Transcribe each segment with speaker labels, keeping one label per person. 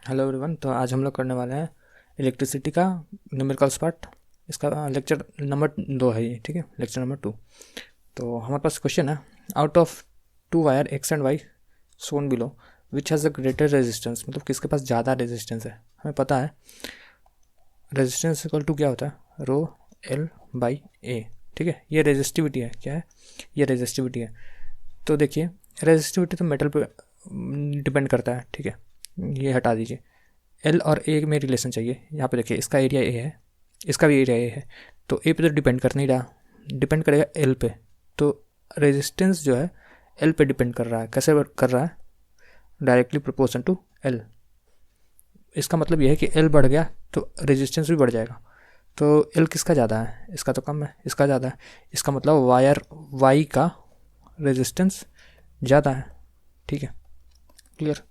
Speaker 1: Hello everyone. तो आज हम लोग करने वाले हैं इलेक्ट्रिसिटी का न्यूमेरिकल्स पार्ट। इसका लेक्चर नंबर 2 है ये, ठीक है, लेक्चर नंबर 2। तो हमारे पास क्वेश्चन है, out of two wire X and Y shown below which has a greater resistance, मतलब किसके पास ज़्यादा रेजिस्टेंस है। हमें पता है रेजिस्टेंस इक्वल टू क्या होता है, रो एल बाई ए, ठीक है। ये रेजिस्टिविटी है, क्या है ये रेजिस्टिविटी है। तो देखिए रेजिस्टिविटी तो मेटल पे डिपेंड करता है, ठीक है, ये हटा दीजिए। एल और ए में रिलेशन चाहिए। यहाँ पे देखिए इसका एरिया ए है, इसका भी एरिया ए है, तो ए पे तो डिपेंड कर नहीं रहा, डिपेंड करेगा एल पे। तो रेजिस्टेंस जो है एल पे डिपेंड कर रहा है। कैसे कर रहा है, डायरेक्टली प्रोपोर्शन टू एल। इसका मतलब यह है कि एल बढ़ गया तो रेजिस्टेंस भी बढ़ जाएगा। तो एल किसका ज़्यादा है, इसका तो कम है, इसका ज़्यादा है। इसका मतलब वायर वाई का रेजिस्टेंस ज़्यादा है, ठीक है, clear.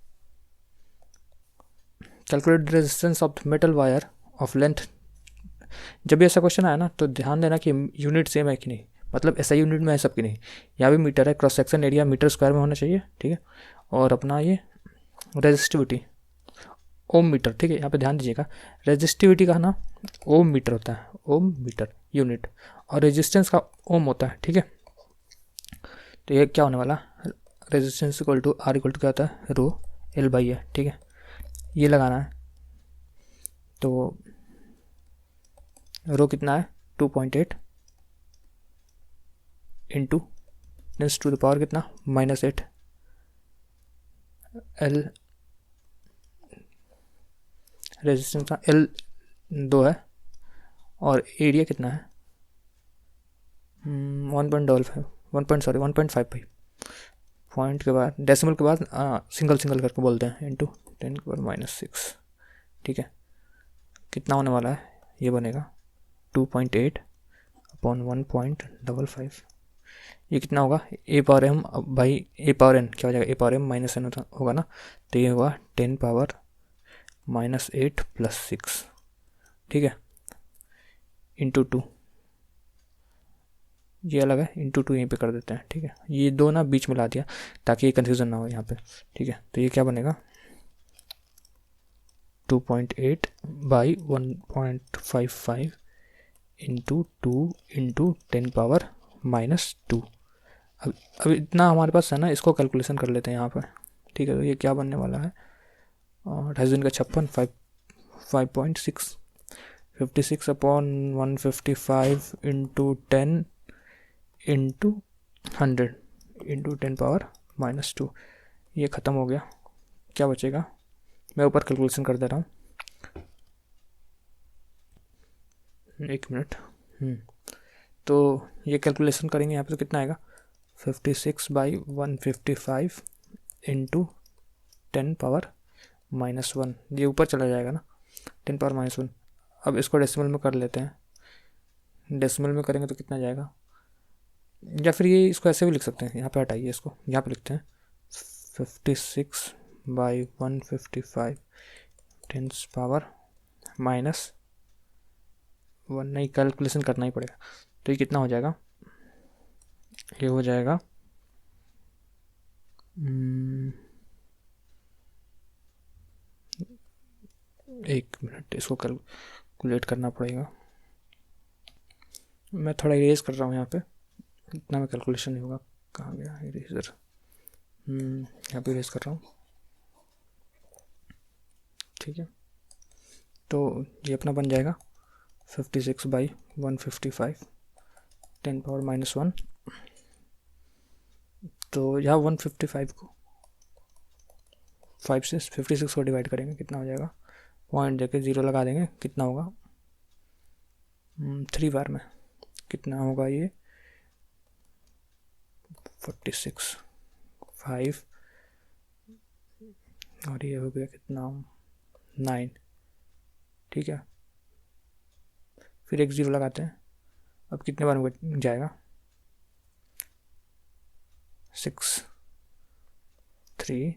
Speaker 1: Calculate resistance of metal wire of length. जब भी ऐसा क्वेश्चन आया ना तो ध्यान देना कि यूनिट सेम है कि नहीं, मतलब ऐसा यूनिट में है सबकी नहीं। यहाँ भी मीटर है, cross section area metre square में होना चाहिए, ठीक है। और अपना ये रेजिस्टिविटी ओम मीटर, ठीक है। यहाँ पे ध्यान दीजिएगा रेजिस्टिविटी का ना ओम मीटर होता है, ओम मीटर यूनिट, और रेजिस्टेंस का ओम होता है, ठीक है। तो ये क्या होने वाला, resistance equal to R equal to क्या होता है, रो एल बाई है, ठीक है। ये लगाना है। तो रो कितना है 2.8 इंटू 10⁻⁻⁸ कितना -8 एल रेजिस्टेंस का एल 2 है, और एरिया कितना है 1.55 पॉइंट के बाद डेसिमल के बाद सिंगल सिंगल करके बोलते हैं, इंटू 10⁻⁻⁶, ठीक है। कितना होने वाला है, ये बनेगा 2.8 अपॉन 1.55। ये कितना होगा, A power M by A power N क्या हो जाएगा, A power M minus N होगा ना। तो ये होगा 10⁻⁻8 + 6, ठीक है, इंटू 2। ये अलग है, इंटू 2 यहीं पे कर देते हैं, ठीक है। ये दो ना बीच में ला दिया ताकि ये कन्फ्यूज़न ना हो यहाँ पे, ठीक है। तो ये क्या बनेगा 2.8 बाई 1.55 इंटू 2 इंटू 10⁻⁻²। अब इतना हमारे पास है ना, इसको कैलकुलेशन कर लेते हैं यहाँ पर, ठीक है। तो ये क्या बनने वाला है, 2 का 56 5.6 56 अपॉन 155 इंटू 10 इंटू 100 इंटू 10⁻⁻²। ये ख़त्म हो गया, क्या बचेगा, मैं ऊपर कैलकुलेशन कर दे रहा हूँ, 1 मिनट। तो ये कैलकुलेशन करेंगे यहाँ पे तो कितना आएगा 56 बाई 155 इंटू 10⁻⁻1। ये ऊपर चला जाएगा ना 10⁻⁻1। अब इसको डेसिमल में कर लेते हैं, डेसिमल में करेंगे तो कितना जाएगा, या फिर ये इसको ऐसे भी लिख सकते हैं, यहाँ पे हटाइए इसको, यहाँ पे लिखते हैं 56 बाई 155 10⁻⁻1, नहीं कैलकुलेशन करना ही पड़ेगा। तो ये कितना हो जाएगा, ये हो जाएगा 1 मिनट, इसको कैलकुलेट करना पड़ेगा। मैं थोड़ा इरेज कर रहा हूँ यहाँ पे, इतना में कैलकुलेशन नहीं होगा। कहाँ गया इरेजर, यहाँ पे इरेज कर रहा हूँ, ठीक है। तो ये अपना बन जाएगा 56 बाई 155 10⁻⁻1। तो यहाँ 155 को 5 से 56 को डिवाइड करेंगे, कितना हो जाएगा, पॉइंट देके 0 लगा देंगे, कितना होगा 3 बार में कितना होगा, ये 46 5 और ये हो गया कितना 9, ठीक है। फिर एक 0 लगाते हैं, अब कितने बार में जाएगा 6 3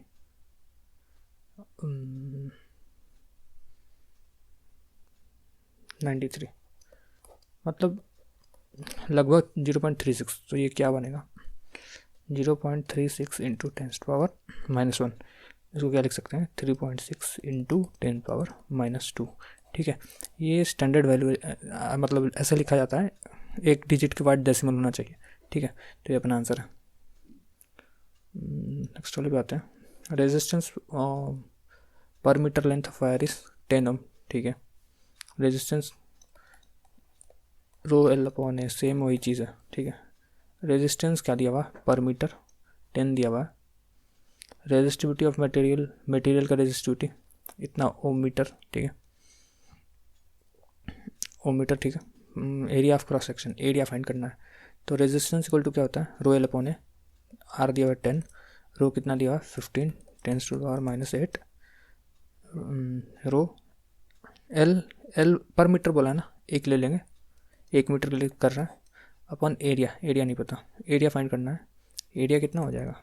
Speaker 1: 93, मतलब लगभग 0.36। तो ये क्या बनेगा 0.36 इंटू 10⁻⁻1, इसको क्या लिख सकते हैं 3.6 इंटू 10⁻²। ठीक है, ये स्टैंडर्ड वैल्यू मतलब ऐसा लिखा जाता है, एक डिजिट के बाद डेसिमल होना चाहिए। ठीक है, तो ये अपना आंसर है। नेक्स्ट वाले पे आते हैं। रेजिस्टेंस पर metre length of wire is 10 ohm. ठीक है, resistance rho L upon A same वही चीज़ है। ठीक है, रेजिस्टेंस क्या दिया हुआ पर मीटर 10 दिया हुआ है। रेजिस्टिविटी ऑफ मटेरियल का रेजिस्टिविटी इतना ओम मीटर। ठीक है, ओम मीटर। ठीक है, area of cross section, area find करना है। तो रेजिस्टेंस इक्वल टू क्या होता है rho L upon A, R दिया हुआ 10, रो कितना दिया हुआ 15 10⁻⁸ रो एल पर मीटर बोला है ना, एक ले लेंगे, 1 मीटर के लिए कर रहा है, अपॉन एरिया, एरिया नहीं पता, एरिया फाइंड करना है। एरिया कितना हो जाएगा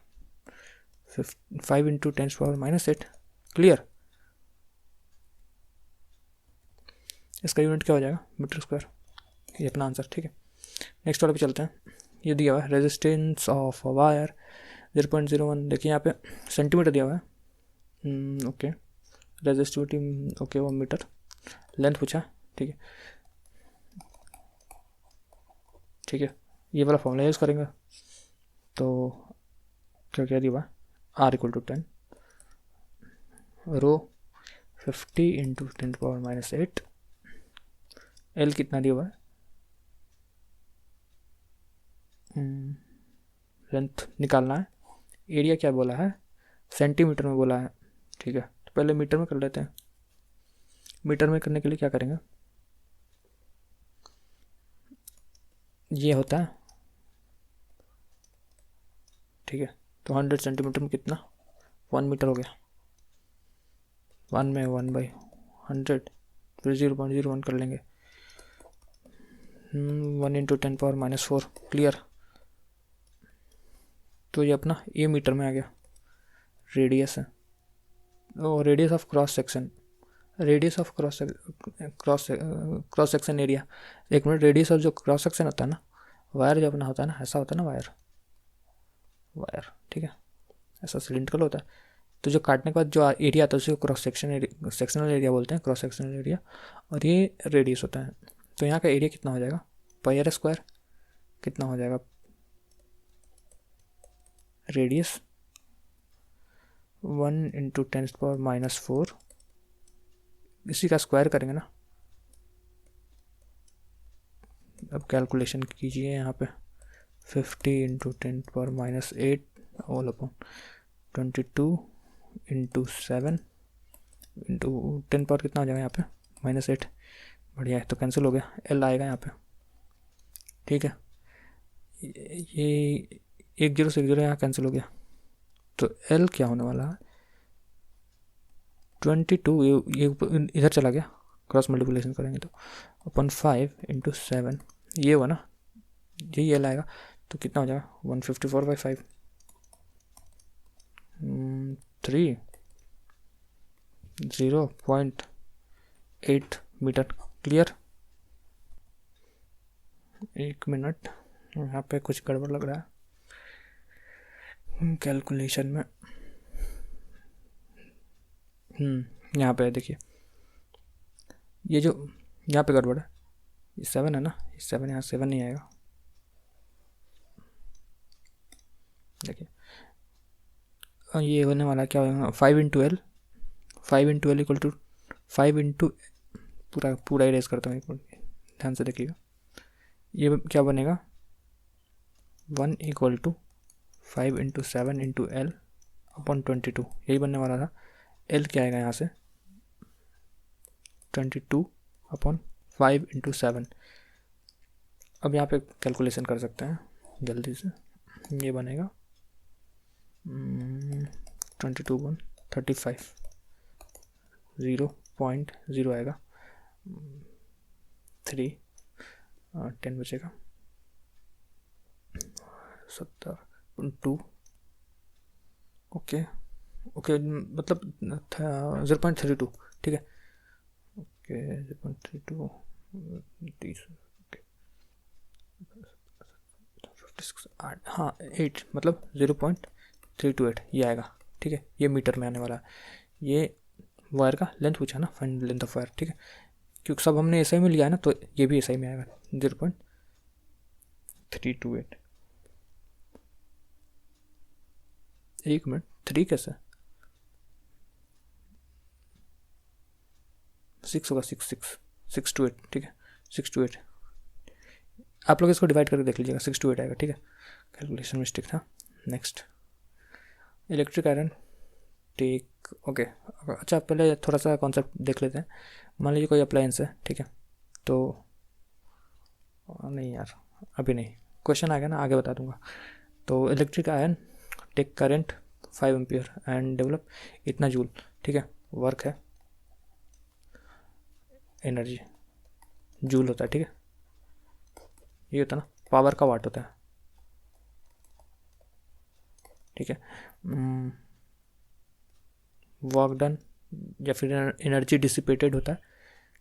Speaker 1: 5 इंटू 10⁻⁸। क्लियर, इसका यूनिट क्या हो जाएगा मीटर स्क्वायर। ये अपना आंसर। ठीक है, नेक्स्ट वाले पे चलते हैं। ये दिया हुआ है रेजिस्टेंस ऑफ वायर 0.01। देखिए यहाँ पे सेंटीमीटर दिया हुआ है। ओके, रेजिस्टिविटी ओके वो मीटर, लेंथ पूछा। ठीक है, ठीक है, ये वाला फॉर्मूला यूज़ करेंगे। तो क्या क्या दिया हुआ है R equal to 10, rho 50 into 10⁻⁸, L कितना दिया हुआ है, लेंथ निकालना है। एरिया क्या बोला है सेंटीमीटर में बोला है। ठीक है, तो पहले मीटर में कर लेते हैं। मीटर में करने के लिए क्या करेंगे, ये होता है। ठीक है, तो 100 सेंटीमीटर में कितना 1 मीटर हो गया। 1 में 1/100, फिर 0.01 कर लेंगे, 1 इंटू 10⁻⁴। क्लियर, तो ये अपना ए मीटर में आ गया। रेडियस है, और radius of cross section, radius of cross section area. एक मिनट, रेडियस ऑफ जो क्रॉस सेक्शन होता है ना, वायर जो अपना होता है ना, ऐसा होता है ना वायर, ठीक है, ऐसा सिलिंड्रिकल होता है। तो जो काटने के बाद जो एरिया आता है उसे क्रॉस सेक्शनल एरिया बोलते हैं, क्रॉस सेक्शनल एरिया, और ये रेडियस होता है। तो यहाँ का एरिया कितना हो जाएगा पाई स्क्वायर, कितना हो जाएगा रेडियस 1 इंटू 10⁻⁴, इसी का स्क्वायर करेंगे ना। अब कैलकुलेशन कीजिए यहाँ पे 50 into 10⁻⁸ all upon 22 into 7 into 10 power कितना हो जाएगा यहाँ पे -8। बढ़िया है, तो कैंसिल हो गया, एल आएगा यहाँ पे। ठीक है, ये 1 0 से 1 0 यहाँ कैंसिल हो गया, तो एल क्या होने वाला है 22, ये इधर चला गया, क्रॉस मल्टीप्लिकेशन करेंगे तो अपन 5 इंटू 7, ये हुआ ना, यही एल आएगा। तो कितना हो जाएगा 154/5, 3 0.8 मीटर। क्लियर, एक मिनट, यहाँ पे कुछ गड़बड़ लग रहा है कैलकुलेशन में। यहाँ पे देखिए, ये जो यहाँ पे गड़बड़ है, ये 7 है ना, ये 7 यहाँ 7 नहीं आएगा। देखिए ये होने वाला क्या होगा 5 into L, 5 into L equal to 5 into, पूरा इरेज करता हूँ, ध्यान से देखिएगा। ये क्या बनेगा 1 equal to 5 into 7 into L upon 22, यही बनने वाला था। एल क्या आएगा यहाँ से 22 अपॉन 5 इंटू 7। अब यहाँ पे कैलकुलेशन कर सकते हैं जल्दी से, ये बनेगा 22/35, 0.0 आएगा, 3 10 बचेगा 70.2। ओके मतलब 0.32। ठीक है, ओके 0.32 30, ओके 56 8, हाँ 8 मतलब 0.328 ये आएगा। ठीक है, ये मीटर में आने वाला है। ये वायर का लेंथ पूछा ना, फाइंड लेंथ ऑफ वायर, ठीक है, क्योंकि सब हमने एसआई में लिया है ना, तो ये भी एसआई में आएगा 0.328। एक मिनट, 3 कैसे 6 होगा, 6 to 8, ठीक है, 6 to 8। आप लोग इसको डिवाइड करके देख लीजिएगा, 6 to 8 आएगा, ठीक है, कैलकुलेशन मिस्टेक था। Next, electric iron take, okay. अच्छा, पहले थोड़ा सा कॉन्सेप्ट देख लेते हैं। मान लीजिए कोई अप्लायंस है, ठीक है, तो नहीं यार अभी नहीं, क्वेश्चन आ गया ना, आगे बता दूंगा। तो electric iron take current 5 ampere and develop इतना जूल, ठीक है, वर्क है, एनर्जी जूल होता है, ठीक है, ये होता है ना, पावर का वाट होता है, ठीक है। वर्क डन या फिर एनर्जी डिसिपेटेड होता है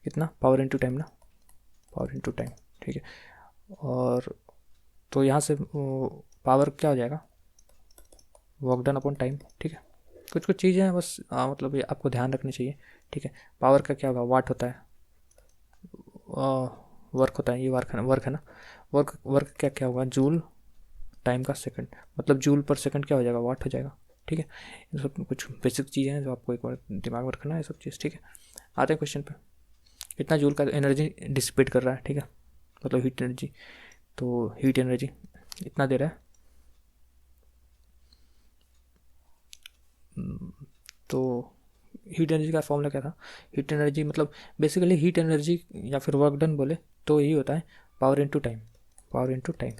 Speaker 1: कितना, पावर इनटू टाइम ना, पावर इनटू टाइम, ठीक है। और तो यहाँ से पावर क्या हो जाएगा, वर्क डन अपॉन टाइम, ठीक है। कुछ कुछ चीज़ें हैं बस, मतलब ये आपको ध्यान रखनी चाहिए, ठीक है। पावर का क्या होगा, वाट होता है, वर्क होता है, ये वर्क है ना, वर्क है ना, वर्क वर्क क्या क्या होगा, जूल टाइम का सेकंड, मतलब जूल पर सेकंड क्या हो जाएगा, वाट हो जाएगा, ठीक है। ये सब कुछ बेसिक चीज़ें हैं जो आपको एक बार दिमाग में रखना है, ये सब चीज़, ठीक है। आते हैं क्वेश्चन पे। इतना जूल का एनर्जी डिसिपेट कर रहा है, ठीक है, मतलब हीट एनर्जी, तो हीट एनर्जी इतना दे रहा है। तो हीट एनर्जी का फॉर्मूला क्या था, हीट एनर्जी मतलब बेसिकली हीट एनर्जी या फिर वर्क डन बोले तो यही होता है, power into time, power into time.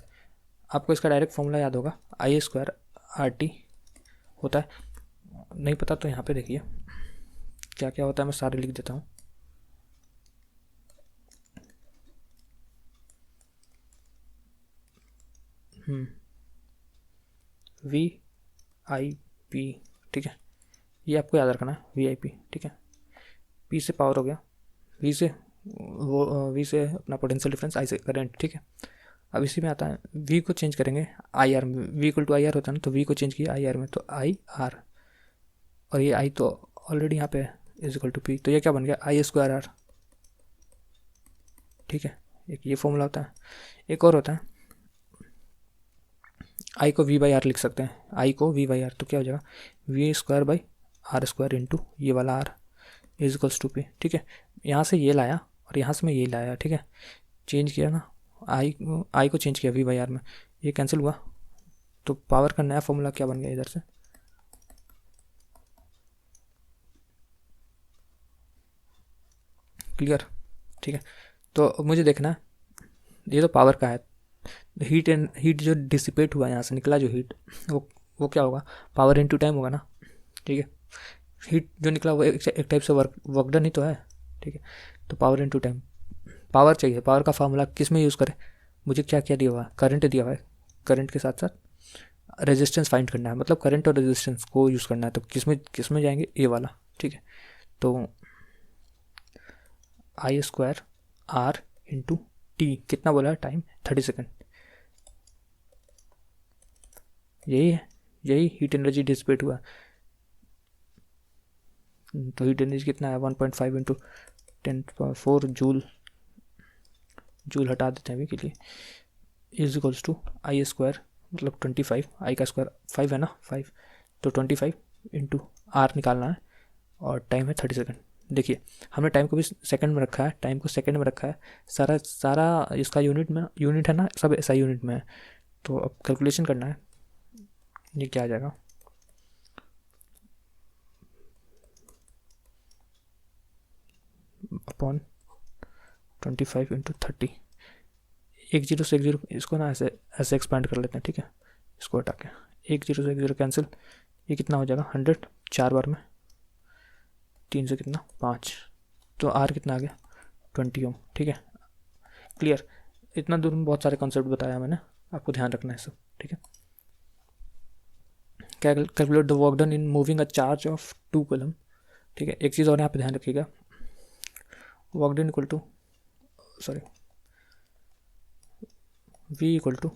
Speaker 1: आपको इसका डायरेक्ट फॉर्मूला याद होगा, I² होता है, नहीं पता तो यहाँ पे देखिए क्या क्या होता है, मैं सारे लिख देता हूँ। VIP, ठीक है, ये आपको याद रखना है, VIP, ठीक है। P से पावर हो गया, V से V से अपना पोटेंशियल डिफरेंस, I से करंट, ठीक है। अब इसी में आता है V को चेंज करेंगे IR में, V इक्वल टू IR होता है ना, तो V को चेंज किया IR में, तो IR, और ये I तो ऑलरेडी यहाँ पे इज इक्वल टू P, तो ये क्या बन गया I²R, ठीक है। एक ये फॉर्मूला होता है। एक और होता है, I को V/R लिख सकते हैं, I को V/R, तो क्या हो जाएगा V²/R² इंटू ये वाला R is equals to P, ठीक है। यहाँ से ये लाया और यहाँ से मैं ये लाया, ठीक है, चेंज किया ना, I को चेंज किया V/R में, ये कैंसिल हुआ, तो पावर का नया फॉर्मूला क्या बन गया इधर से, क्लियर, ठीक है। तो मुझे देखना है, ये तो पावर का है, हीट जो डिसिपेट हुआ यहाँ से निकला जो हीट, वो क्या होगा, पावर इनटू टाइम होगा ना, ठीक है। हीट जो निकला वो एक टाइप से वर्क डन ही तो है, ठीक है। तो पावर इनटू टाइम, पावर चाहिए, पावर का फार्मूला किस में यूज़ करें, मुझे क्या क्या दिया हुआ है, करंट दिया हुआ है, करंट के साथ साथ रेजिस्टेंस फाइंड करना है, मतलब करंट और रेजिस्टेंस को यूज़ करना है, तो किस में जाएंगे, ये वाला, ठीक है। तो I²R इंटू टी, कितना बोला है टाइम, 30 सेकेंड, यही है, यही हीट एनर्जी डिसिपेट हुआ। तो हीट एनर्जी कितना है 1.5 इंटू 10⁴ जूल, जूल हटा देते हैं अभी के लिए, इज इक्वल्स टू I² मतलब 25, I का स्क्वायर 5 है ना, 5, तो 25 इंटू R निकालना है, और टाइम है 30 सेकेंड। देखिए हमने टाइम को भी सेकंड में रखा है, टाइम को सेकंड में रखा है, सारा इसका यूनिट है ना, सब ऐसा यूनिट में है। तो अब कैलकुलेशन करना है, ये क्या आ जाएगा, अपॉन 25 इंटू 30, 1 0 से 1 0, इसको ना ऐसे ऐसे एक्सपेंड कर लेते हैं, ठीक है, इसको हटा के 1 0 से 1 0 कैंसिल, ये कितना हो जाएगा 100, 4 बार में 3 से कितना 5, तो R कितना आ गया 20 ओम, ठीक है, क्लियर। इतना दूर में बहुत सारे कॉन्सेप्ट बताया मैंने, आपको ध्यान रखना है सब, ठीक है। Calculate the work done in moving a charge of 2 coulomb, ठीक है। एक चीज़ और यहाँ पे ध्यान रखिएगा, work done equal to V equal to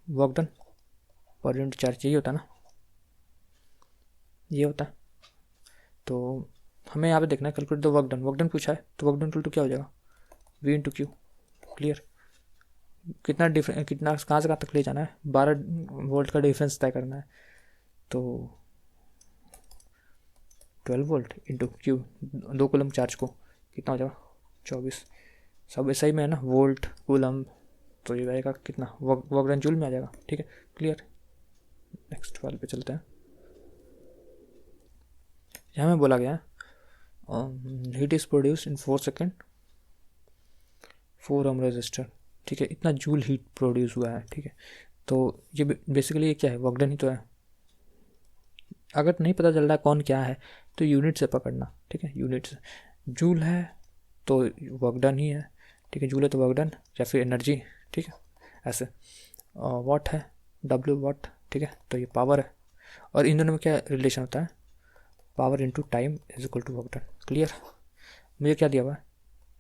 Speaker 1: work done per unit charge, यही होता है ना, ये होता है। तो हमें यहाँ पे देखना है कैलकुलेट द वर्क डन पूछा है, तो वर्क डन इक्वल टू क्या हो जाएगा, V इंटू क्यू। क्लियर। कितना कहाँ से कहाँ तक ले जाना है, 12 वोल्ट का डिफरेंस तय करना है। तो 12 volt into Q, 2 coulomb charge को कितना हो जाएगा 24। सब ऐसा ही में है ना, वोल्ट कूलम, तो ये आएगा कितना, वर्क डन जूल में आ जाएगा। ठीक है, क्लियर। नेक्स्ट वाले पे चलते हैं। यहाँ में बोला गया है heat is produce in 4 second 4 ohm resistor. ठीक है, इतना जूल हीट प्रोड्यूस हुआ है। ठीक है, तो ये बेसिकली ये क्या है, वर्क डन ही तो है। अगर नहीं पता चल रहा है कौन क्या है तो यूनिट से पकड़ना। ठीक है, यूनिट से, जूल है तो वर्क डन ही है। ठीक है, जूल है तो वर्क डन, या फिर एनर्जी। ठीक है, ऐसे। वाट है, W वाट। ठीक है, तो ये पावर है। और इन दोनों में क्या रिलेशन होता है, power into time is equal to work done. Clear. मुझे क्या दिया हुआ है,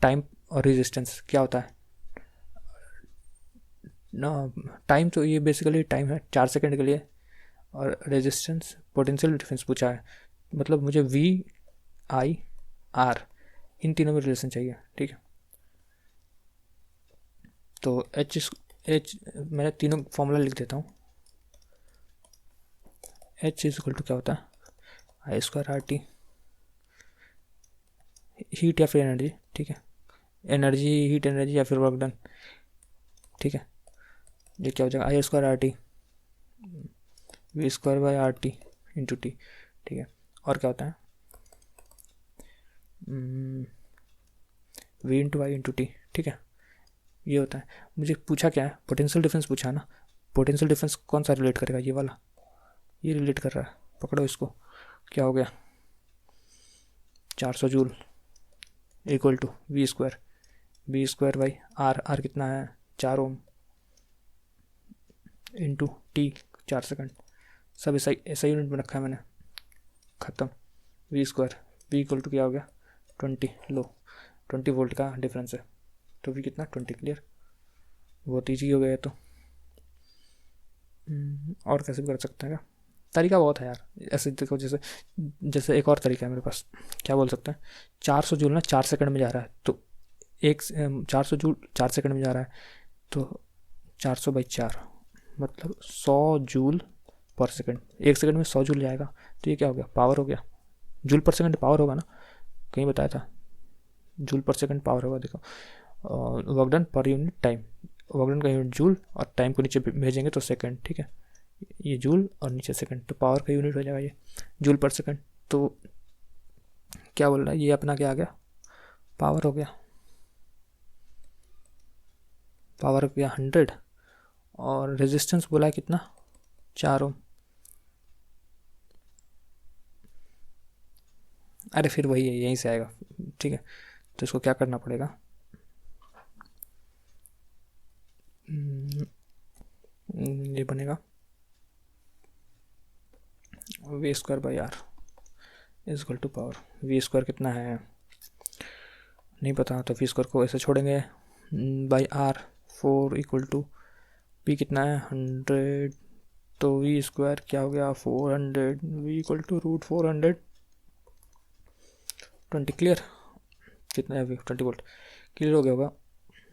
Speaker 1: टाइम और रेजिस्टेंस क्या होता है ना, टाइम तो ये बेसिकली टाइम है 4 सेकंड के लिए, और रेजिस्टेंस पोटेंशियल डिफरेंस पूछा है, मतलब मुझे VIR इन तीनों में रिलेशन चाहिए। ठीक है, तो H मैंने तीनों फॉर्मूला लिख देता हूँ। H इज इक्वल टू क्या होता है, I²RT, हीट या फिर एनर्जी। ठीक है, एनर्जी, हीट एनर्जी या फिर वर्क डन। ठीक है, ये क्या हो जाएगा I²RT V²/RT इंटू T। ठीक है, और क्या होता है V into I into T। ठीक है, ये होता है। मुझे पूछा क्या है, पोटेंशियल डिफरेंस पूछा ना। पोटेंशियल डिफरेंस कौन सा रिलेट करेगा, ये वाला, ये रिलेट कर रहा है। पकड़ो इसको, क्या हो गया 400 joule equal to V²/R। R कितना है 4 ओम इंटू T 4 सेकंड। सब ऐसा यूनिट में रखा है मैंने। ख़त्म। V², V इक्वल टू क्या हो गया 20। लो 20 वोल्ट का डिफरेंस है, तो V कितना 20। क्लियर, बहुत ईजी हो गया है। तो और कैसे भी कर सकते हैं, क्या तरीका बहुत है यार। ऐसे देखो, जैसे एक और तरीका है मेरे पास, क्या बोल सकते हैं, 400 जूल ना 4 सेकंड में जा रहा है, तो 400 जूल 4 सेकंड में जा रहा है, तो 400/4 मतलब 100 जूल पर सेकंड। 1 सेकंड में 100 जूल जाएगा, तो ये क्या हो गया, पावर हो गया। जूल पर सेकंड पावर होगा ना, कहीं बताया था, जूल पर सेकंड पावर होगा। देखो, work done per unit time, work done का यूनिट जूल और टाइम को नीचे भेजेंगे तो सेकंड। ठीक है, ये जूल और नीचे सेकंड, तो पावर का यूनिट हो जाएगा ये जूल पर सेकंड। तो क्या बोल रहा है, ये अपना क्या आ गया, पावर हो गया। पावर हो गया 100, और रेजिस्टेंस बोला है कितना 4 ओम। अरे फिर वही है, यहीं से आएगा। ठीक है, तो इसको क्या करना पड़ेगा, ये बनेगा V²/R is equal to power. V² कितना है नहीं पता, तो V² को ऐसे छोड़ेंगे, by R 4 equal to P कितना है 100, तो V² क्या हो गया 400, V इक्वल टू √420। क्लियर, कितना है 20 वोल्ट। क्लियर हो गया होगा।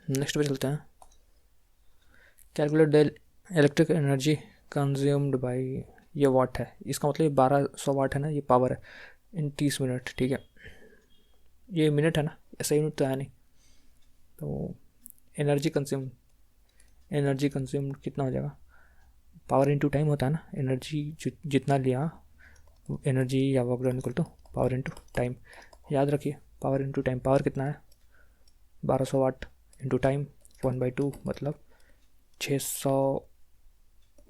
Speaker 1: नेक्स्ट पे चलते हैं। Calculate the electric energy consumed by, ये वाट है, इसका मतलब 1200 वाट है ना, ये पावर है इन 30 मिनट। ठीक है, ये मिनट है ना, ऐसा यूनिट तो है नहीं। तो एनर्जी कंज्यूम कितना हो जाएगा, पावर इंटू टाइम होता है ना, एनर्जी जितना लिया, एनर्जी या work done equal to power into time. याद रखिए, पावर इंटू टाइम, पावर कितना है 1200 वाट इंटू टाइम 1/2 मतलब 600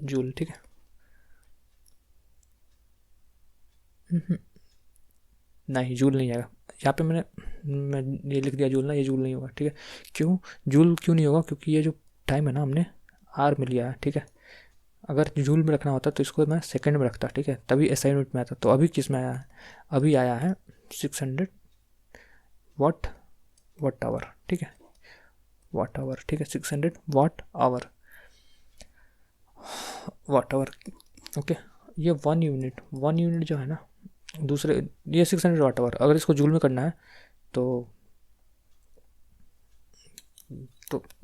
Speaker 1: जूल। ठीक है, नहीं जूल नहीं आएगा यहाँ पे, मैं ये लिख दिया जूल ना, ये जूल नहीं होगा। ठीक है, क्यों जूल क्यों नहीं होगा, क्योंकि ये जो टाइम है ना हमने आर में लिया है। ठीक है, अगर जूल में रखना होता तो इसको मैं सेकंड में रखता। ठीक है, तभी एसआई यूनिट में आता। तो अभी किस में आया है, अभी आया है 600 वाट आवर। ठीक है, वाट आवर। ठीक है, 600 वाट आवर। ओके, ये 1 यूनिट जो है ना, दूसरे ये 600 वाट आवर, अगर इसको जूल में करना है तो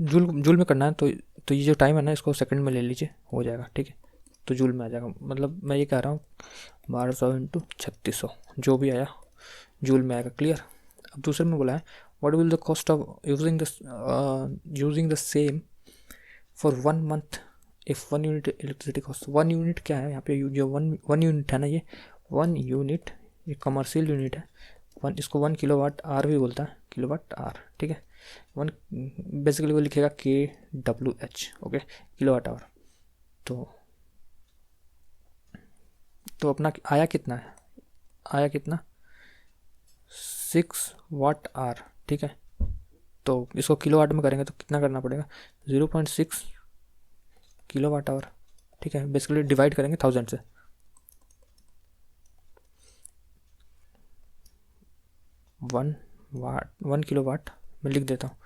Speaker 1: जूल में करना है तो ये जो टाइम है ना इसको सेकंड में ले लीजिए, हो जाएगा, ठीक है। तो जूल में आ जाएगा, मतलब मैं ये कह रहा हूँ 1200 इंटू 3600 जो भी आया जूल में आएगा। क्लियर। अब दूसरे में बोला है what will the cost of using the same for 1 month if 1 unit electricity cost. 1 unit क्या है यहाँ पे, जो वन यूनिट है ना, ये 1 यूनिट ये कमर्शियल यूनिट है। इसको 1 किलोवाट आर भी बोलता है, किलोवाट आर, ठीक है। 1 बेसिकली वो लिखेगा KWH, ओके, किलोवाट आवर। तो अपना आया कितना है, आया कितना 6 वाट आर, ठीक है। तो इसको किलोवाट में करेंगे तो कितना करना पड़ेगा 0.6 किलोवाट आवर, ठीक है। बेसिकली डिवाइड करेंगे 1000 से। 1 किलोवाट मैं लिख देता हूँ,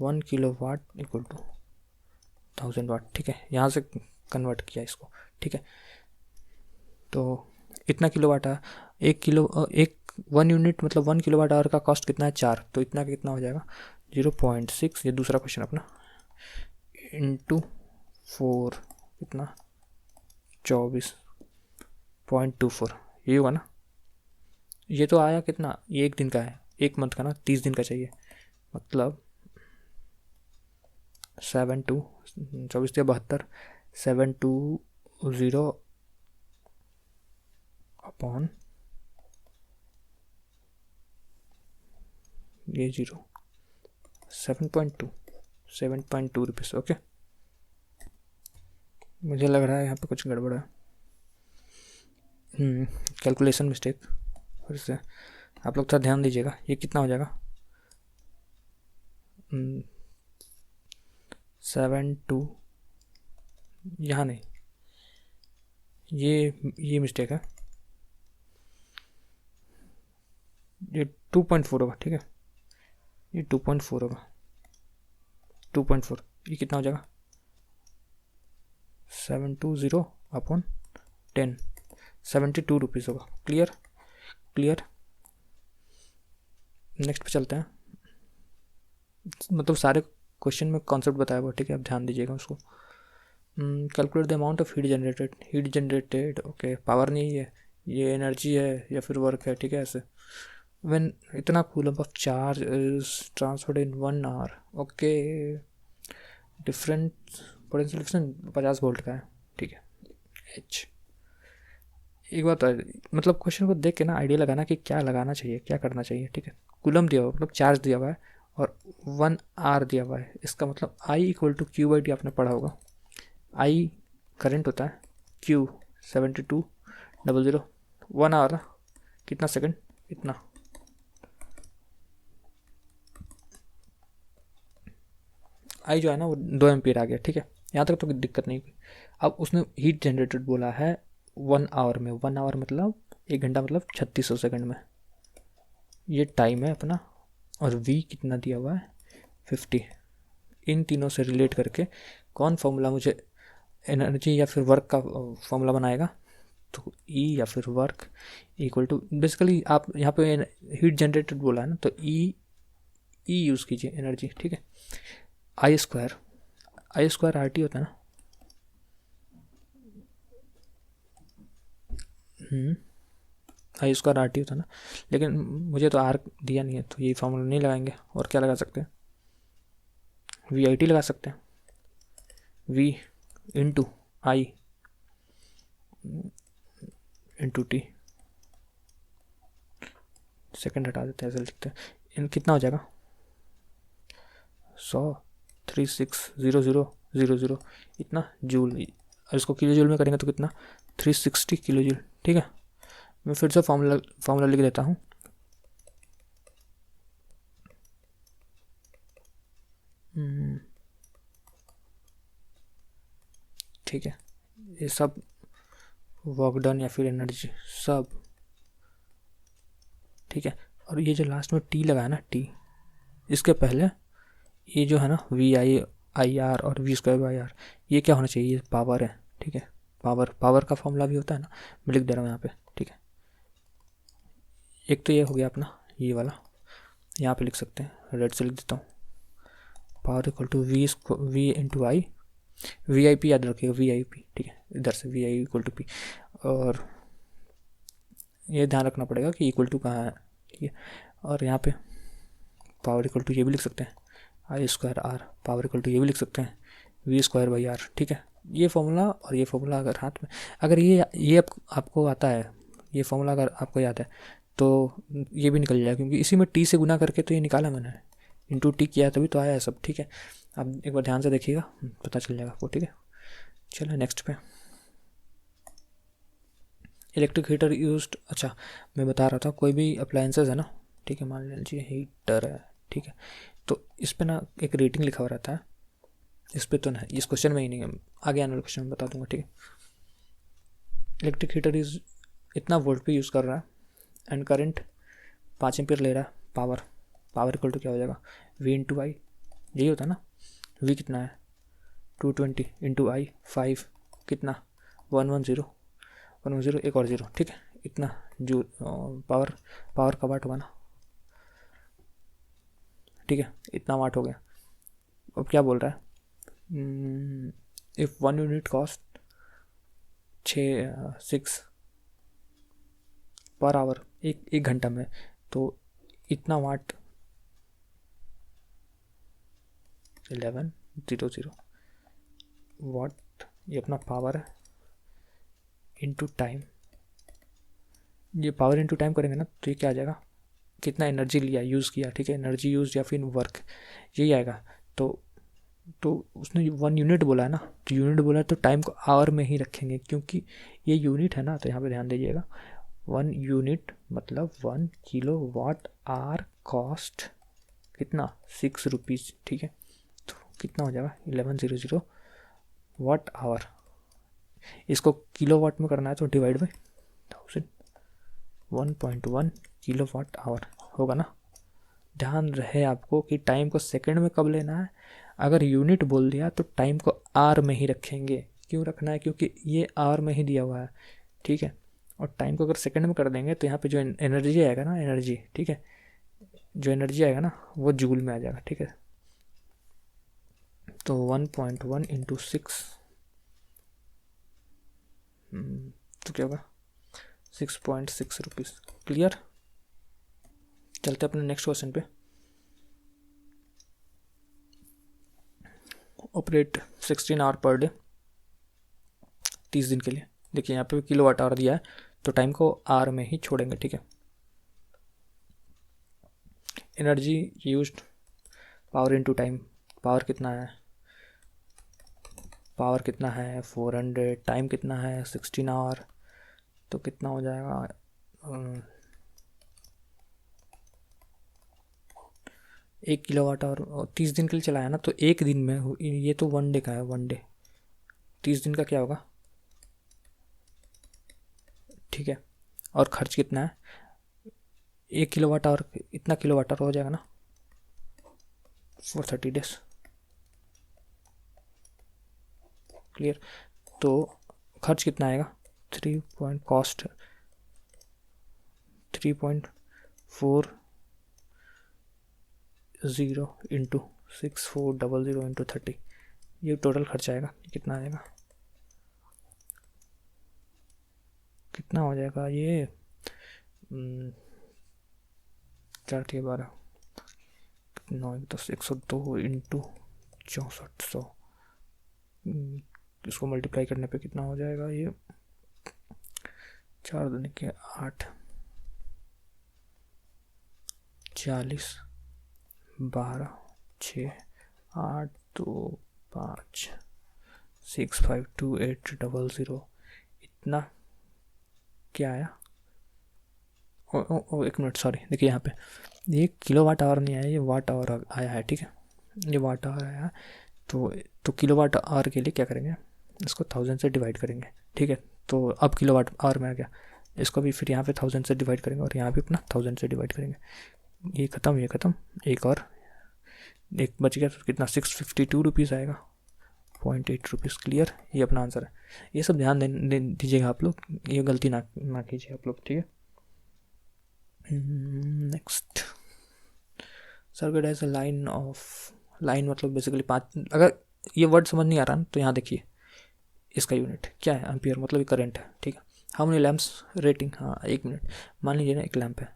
Speaker 1: 1 किलोवाट इक्वल टू 1000 वाट, ठीक है। यहाँ से कन्वर्ट किया इसको, ठीक है। तो इतना किलोवाट आया, 1 यूनिट मतलब 1 किलोवाट आवर का कॉस्ट कितना है 4, तो इतना कितना हो जाएगा 0.6, ये दूसरा क्वेश्चन अपना, इंटू 4 कितना 24.24, ये होगा ना। ये तो आया कितना, ये 1 दिन का है, 1 मंथ का ना, 30 दिन का चाहिए, मतलब 7 2 24 से 72 720 अपॉन ये 0 7.2 रुपीज़, ओके। मुझे लग रहा है यहाँ पे कुछ गड़बड़ है, कैलकुलेशन मिस्टेक। फिर से आप लोग थोड़ा ध्यान दीजिएगा, ये कितना हो जाएगा 7.2, यहाँ नहीं, ये मिस्टेक है, ये 2.4 होगा, ठीक है। ये 2.4 होगा, 2.4, ये कितना हो जाएगा 720 अपॉन 10, 72 रुपीज़ होगा। क्लियर। नेक्स्ट पे चलते हैं, मतलब सारे क्वेश्चन में कॉन्सेप्ट बताया हुआ, ठीक है, आप ध्यान दीजिएगा उसको। Calculate the amount of heat generated, okay, power नहीं है, ये एनर्जी है या फिर वर्क है, ठीक है। ऐसे व्हेन इतना coulomb of charge is transferred in 1 hour, okay, different potential difference 50 volt का है, ठीक है। एच एक बात है, मतलब क्वेश्चन को देख के ना आइडिया लगाना कि क्या लगाना चाहिए, क्या करना चाहिए, ठीक है। कूलम दिया हुआ मतलब चार्ज दिया हुआ है और 1 आर दिया हुआ है, इसका मतलब I इक्वल टू Q/T आपने पढ़ा होगा। I करंट होता है, Q 7200, 1 आवर ना, कितना सेकंड, इतना, I जो है ना वो 2 एम्पियर आ गया, ठीक है। यहाँ तक तो कोई दिक्कत नहीं हुई। अब उसने हीट जनरेटेड बोला है 1 आवर में, 1 आवर मतलब 1 घंटा, मतलब 3600 सेकंड में, ये टाइम है अपना, और V कितना दिया हुआ है 50। इन तीनों से रिलेट करके कौन फॉर्मूला मुझे एनर्जी या फिर वर्क का फॉर्मूला बनाएगा, तो E या फिर वर्क इक्वल टू, बेसिकली आप यहाँ पे हीट जनरेटेड बोला है ना, तो E यूज़ कीजिए एनर्जी, ठीक है। I स्क्वायर RT होता है ना, I स्क्वायर RT होता है ना, लेकिन मुझे तो R दिया नहीं है, तो ये फॉर्मूला नहीं लगाएंगे। और क्या लगा सकते हैं, VIT लगा सकते हैं, V into I into T, second हटा देते हैं, ऐसे लिखते हैं। इन कितना हो जाएगा 100 360000 इतना जूल, और इसको किलो जूल में करेंगे तो कितना 360 किलो जूल, ठीक है। मैं फिर से फॉर्मूला लिख देता हूँ, ठीक है। ये सब वर्क डन या फिर एनर्जी सब, ठीक है। और ये जो लास्ट में T लगा है ना, T, इसके पहले ये जो है ना VI/R और V²/R, ये क्या होना चाहिए, ये पावर है, ठीक है। पावर का फॉर्मूला भी होता है ना, मैं लिख दे रहा हूँ यहाँ पे, ठीक है। एक तो ये हो गया अपना ये वाला, यहाँ पे लिख सकते हैं, रेड से लिख देता हूँ, power equal to V into I, V I P याद रखिएगा, वी आई पी, ठीक है, इधर से V I equal to P, और ये ध्यान रखना पड़ेगा कि इक्वल टू कहाँ है, ठीक है। और यहाँ पे पावर इक्वल टू ये भी लिख सकते हैं, I square R, power equal to ये भी लिख सकते हैं, वी स्क्वायर बाई आर, ठीक है। ये फॉर्मूला और ये फॉर्मूला अगर हाथ में, अगर ये आपको आता है, ये फॉर्मूला अगर आपको याद है तो ये भी निकल जाएगा, क्योंकि इसी में टी से गुना करके तो ये निकाला मैंने, इंटू टी किया तभी तो आया है सब, ठीक है। अब एक बार ध्यान से देखिएगा, पता चल जाएगा आपको, ठीक है। चलो नेक्स्ट पे, इलेक्ट्रिक हीटर यूज्ड, अच्छा मैं बता रहा था, कोई भी अप्लायंसेस है ना, ठीक है, मान लीजिए हीटर है, ठीक है, तो इस पर ना एक रेटिंग लिखा हुआ रहता है, इस पर तो ना, इस क्वेश्चन में ही नहीं है, आगे आने वाले क्वेश्चन में बता दूंगा, ठीक है। इलेक्ट्रिक हीटर इज इतना वोल्ट पे यूज़ कर रहा है एंड करंट 5 एम्पियर ले रहा है, पावर इक्वल टू क्या हो जाएगा, वी इंटू आई, यही होता है ना, वी कितना है 220 इंटू आई 5 कितना 110 एक और जीरो, ठीक है, इतना जो पावर का वाट होगा ना, ठीक है, इतना वाट हो गया। अब क्या बोल रहा है, if 1 unit cost 6 per hour, एक घंटा में, तो इतना वाट 1100 वाट, ये अपना पावर है इंटू टाइम, ये पावर इंटू टाइम करेंगे ना तो ये क्या आ जाएगा, कितना एनर्जी लिया, यूज़ किया, ठीक है, एनर्जी यूज या फिर वर्क, यही आएगा। तो उसने 1 यूनिट बोला है ना, तो यूनिट बोला है तो टाइम को आवर में ही रखेंगे, क्योंकि ये यूनिट है ना, तो यहाँ पे ध्यान दीजिएगा, 1 यूनिट मतलब 1 किलो वाट आर कॉस्ट कितना 6 रुपीज़, ठीक है, तो कितना हो जाएगा 1100 वाट आवर, इसको किलो वाट में करना है तो divide by 1000, 1.1 kilowatt hour होगा ना। ध्यान रहे आपको कि टाइम को सेकंड में कब लेना है, अगर यूनिट बोल दिया तो टाइम को आर में ही रखेंगे, क्यों रखना है, क्योंकि ये आर में ही दिया हुआ है, ठीक है, और टाइम को अगर सेकंड में कर देंगे तो यहाँ पे जो एनर्जी आएगा ना, एनर्जी, ठीक है, जो एनर्जी आएगा ना वो जूल में आ जाएगा, ठीक है। तो 1.1 इंटू 6 तो क्या होगा 6.6 रुपीज़, क्लियर। चलते अपने नेक्स्ट क्वेश्चन पे, ऑपरेट 16 आवर पर डे 30 दिन के लिए, देखिए यहाँ पे किलो वाट आवर दिया है तो टाइम को आर में ही छोड़ेंगे, ठीक है। Energy used power into time, power कितना है 400, टाइम कितना है 16 आवर, तो कितना हो जाएगा 1 किलो वाट आवर, 30 दिन के लिए चलाया ना, तो एक दिन में, ये तो 1 डे का है, 1 डे 30 दिन का क्या होगा, ठीक है। और खर्च कितना है 1 किलो वाट आवर, इतना किलो वाट आवर हो जाएगा ना फॉर 30 डेज, क्लियर। तो खर्च कितना आएगा 3.40 इंटू 6400 इंटू 30, ये टोटल खर्चा आएगा, कितना आएगा, कितना हो जाएगा ये 4 के 12 9 10 102 इंटू 6400, इसको मल्टीप्लाई करने पे कितना हो जाएगा, ये 4 दूनी के 8 40 12 6 8 2 5 6528000, इतना क्या आया, एक मिनट सॉरी, देखिए यहाँ पे ये किलो वाट आवर नहीं आया, ये वाट आवर आया है, ठीक है, ये वाट आवर आया है, तो किलो वाट आवर के लिए क्या करेंगे, इसको 1000 से डिवाइड करेंगे, ठीक है। तो अब किलो वाट आवर में आ गया, इसको भी फिर यहाँ पे 1000 से डिवाइड करेंगे और यहाँ पे अपना 1000 से डिवाइड करेंगे, ये ख़त्म, एक और एक बच गया, तो कितना 652 रुपीज़ आएगा 0.8 रुपीज़, क्लियर। ये अपना आंसर है, ये सब ध्यान दीजिएगा आप लोग, ये गलती ना कीजिए आप लोग, ठीक है। नेक्स्ट, circuit as a line of, line मतलब बेसिकली 5, अगर ये वर्ड समझ नहीं आ रहा ना तो यहाँ देखिए, इसका यूनिट क्या है, एम्पियर, मतलब ये करंट है, ठीक है। हाउ मेनी लैम्प्स रेटिंग, हाँ 1 मिनट, मान लीजिए ना एक लैम्प है,